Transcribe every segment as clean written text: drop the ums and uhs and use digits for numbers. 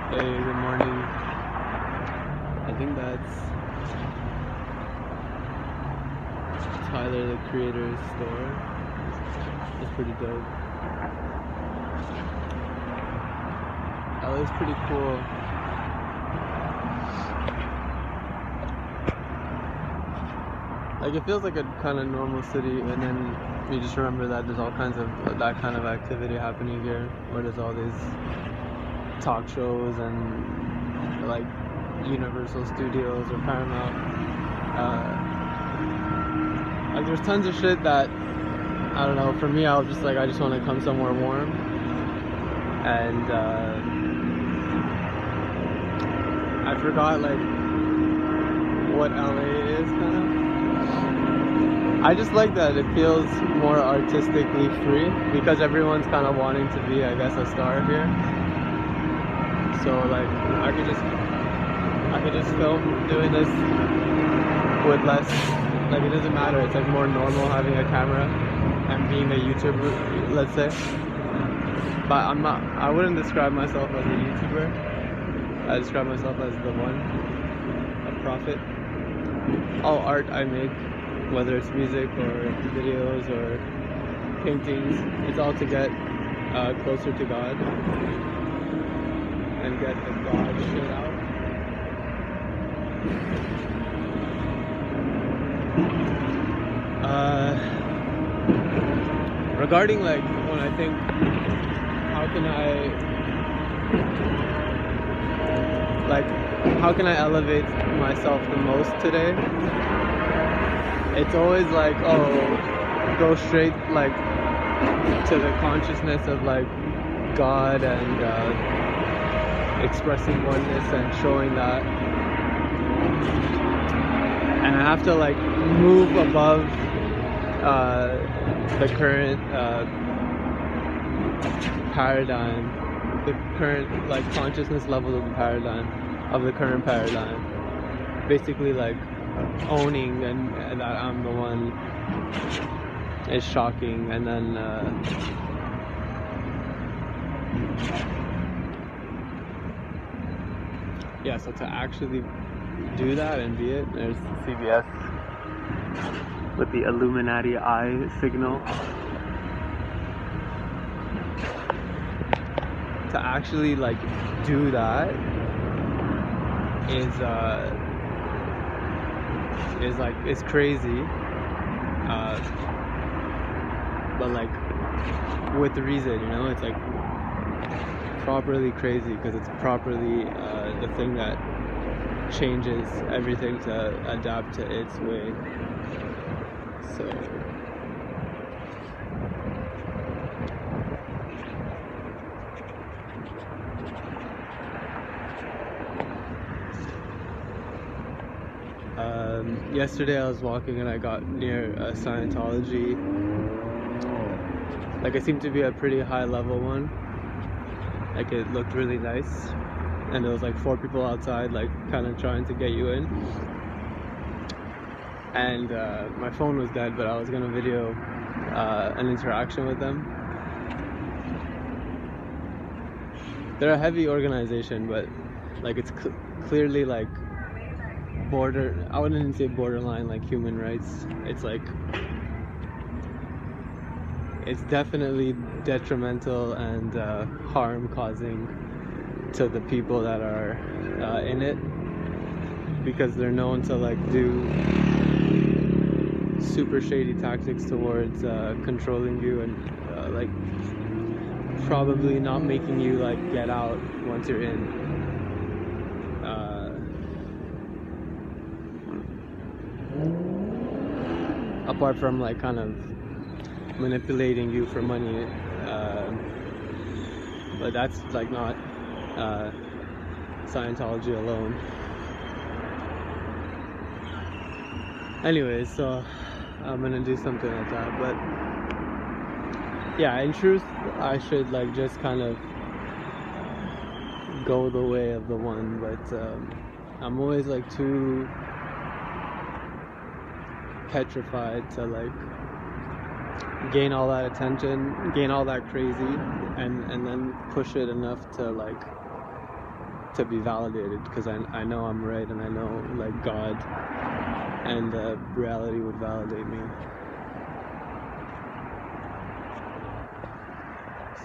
Hey, good morning. I think that's Tyler the Creator's store. That's pretty dope. That looks pretty cool. Like, it feels like a kind of normal city, and then you just remember that there's all kinds of that kind of activity happening here, where there's all these talk shows and like Universal Studios or Paramount. Like, there's tons of shit that, I don't know, for me, I just want to come somewhere warm. And I forgot like what LA is, kind of. I just like that it feels more artistically free because everyone's kind of wanting to be, I guess, a star here. So like I could just film doing this with less, like, it doesn't matter. It's like more normal having a camera and being a YouTuber, let's say. But I wouldn't describe myself as a YouTuber. I describe myself as the one, a prophet. All art I make, whether it's music or videos or paintings, it's all to get closer to God and get the God shit out. Regarding like when I think, how can I elevate myself the most today? It's always like, oh, go straight like to the consciousness of like God and expressing oneness and showing that. And I have to like move above the current paradigm, the current like consciousness level of the paradigm, of the current paradigm. Basically like owning and that I'm the one is shocking. And then yeah, so to actually do that and be it, there's CBS with the Illuminati eye signal. To actually like do that is crazy, but like with reason, you know. It's like properly crazy because it's properly the thing that changes everything to adapt to its way. So yesterday I was walking and I got near a Scientology. Like, it seemed to be a pretty high level one. Like, it looked really nice, and there was like 4 people outside, like kind of trying to get you in. And my phone was dead, but I was gonna video an interaction with them. They're a heavy organization, but like it's clearly like I wouldn't even say borderline like human rights. It's like, it's definitely detrimental and harm causing to the people that are in it, because they're known to like do super shady tactics towards controlling you and like probably not making you like get out once you're in. Apart from like kind of manipulating you for money, but that's like not Scientology alone. Anyways, so I'm gonna do something like that. But yeah, in truth, I should like just kind of go the way of the one, but I'm always like too petrified to like gain all that attention, gain all that crazy, and then push it enough to like to be validated, because I know I'm right, and I know like God and reality would validate me.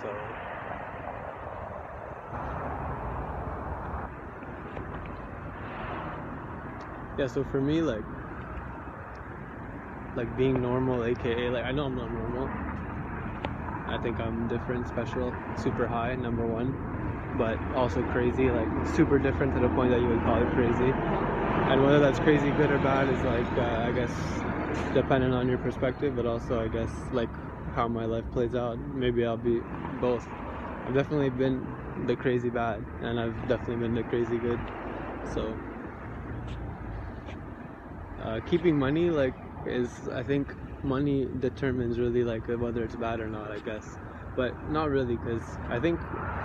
So yeah, so for me, like being normal, aka like I know I'm not normal. I think I'm different, special, super high, number one, but also crazy, like super different to the point that you would call it crazy. And whether that's crazy good or bad is like I guess dependent on your perspective, but also I guess like how my life plays out. Maybe I'll be both. I've definitely been the crazy bad, and I've definitely been the crazy good. So keeping money like is, I think money determines really like whether it's bad or not, I guess, but not really, because I think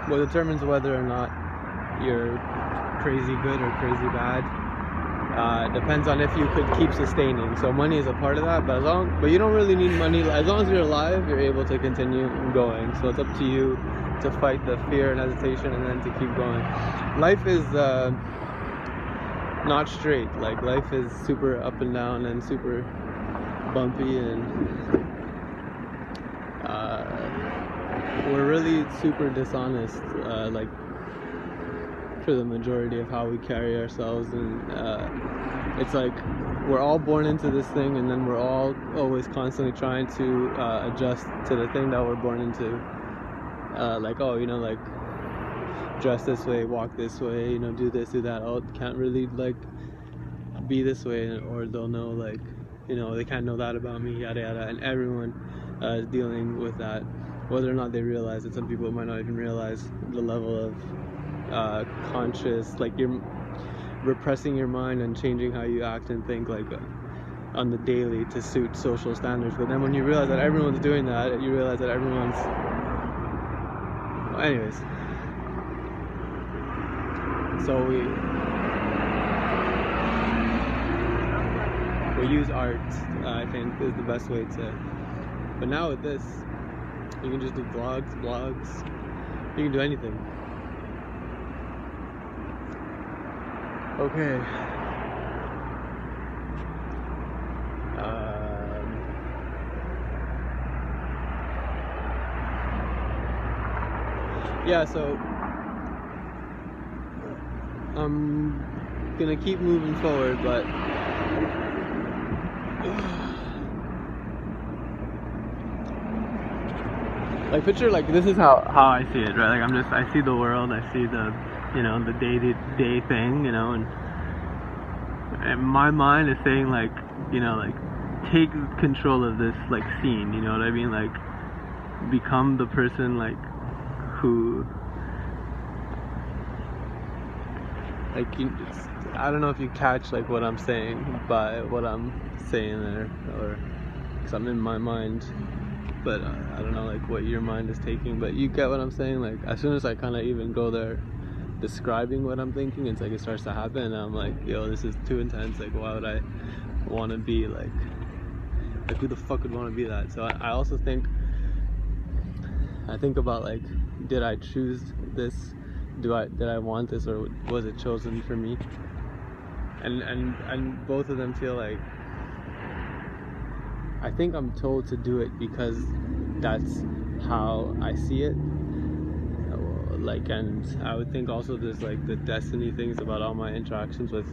what determines whether or not you're crazy good or crazy bad depends on if you could keep sustaining. So money is a part of that, but you don't really need money. As long as you're alive, you're able to continue going. So it's up to you to fight the fear and hesitation, and then to keep going. Life is not straight. Like life is super up and down and super bumpy, and we're really super dishonest, like for the majority of how we carry ourselves, and it's like we're all born into this thing, and then we're all always constantly trying to adjust to the thing that we're born into. Like, oh, you know, like dress this way, walk this way, you know, do this, do that. Oh, can't really like be this way, or they'll know, like, you know, they can't know that about me, yada yada. And everyone is dealing with that, whether or not they realize it. Some people might not even realize the level of conscious, like you're repressing your mind and changing how you act and think, like on the daily to suit social standards. But then when you realize that everyone's doing that, you realize that everyone's, well, anyways. So we use art, I think, is the best way to. But now with this, you can just do vlogs, blogs. You can do anything. Okay. Yeah, so I'm gonna keep moving forward, but like picture, like this is how I see it, right? Like I see the world, I see the, you know, the day-to-day thing, you know, and my mind is saying, like, you know, like take control of this like scene, you know what I mean? Like become the person like who, like, I don't know if you catch like what I'm saying by what I'm saying there, or something in my mind, but I don't know like what your mind is taking, but you get what I'm saying. Like as soon as I kind of even go there describing what I'm thinking, it's like it starts to happen, and I'm like, yo, this is too intense. Like, why would I want to be like who the fuck would want to be that? So I also think about like, did I choose this? Did I want this, or was it chosen for me? And both of them feel like, I think I'm told to do it because that's how I see it. Like, and I would think also there's like the destiny things about all my interactions with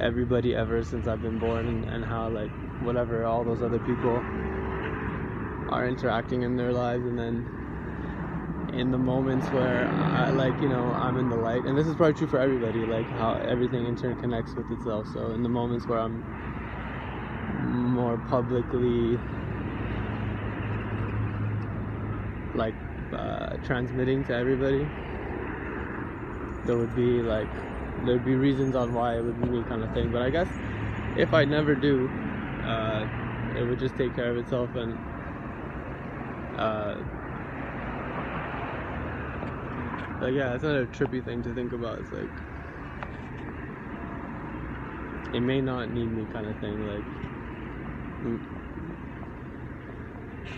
everybody ever since I've been born, and how like whatever all those other people are interacting in their lives, and then in the moments where I, like, you know, I'm in the light, and this is probably true for everybody, like how everything interconnects with itself. So in the moments where I'm more publicly like transmitting to everybody, there'd be reasons on why it would be me, kind of thing. But I guess if I never do, it would just take care of itself, and like, yeah, it's not a trippy thing to think about. It's like, it may not need me, kind of thing. Like,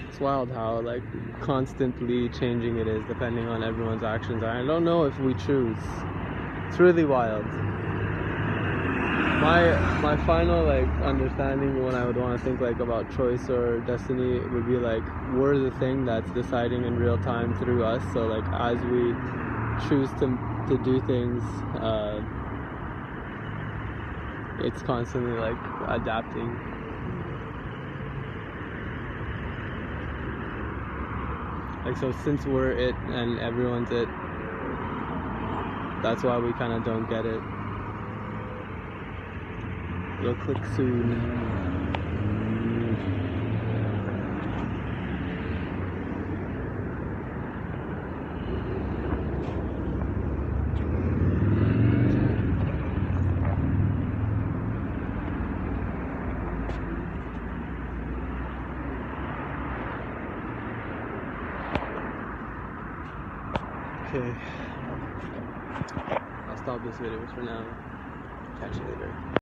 it's wild how like constantly changing it is depending on everyone's actions. I don't know if we choose It's really wild. My final like understanding when I would want to think like about choice or destiny would be like we're the thing that's deciding in real time through us. So like as we choose to do things, it's constantly like adapting. Like so since we're it and everyone's it, that's why we kind of don't get it. It'll click soon. Okay. I'll stop this video for now. Catch you later.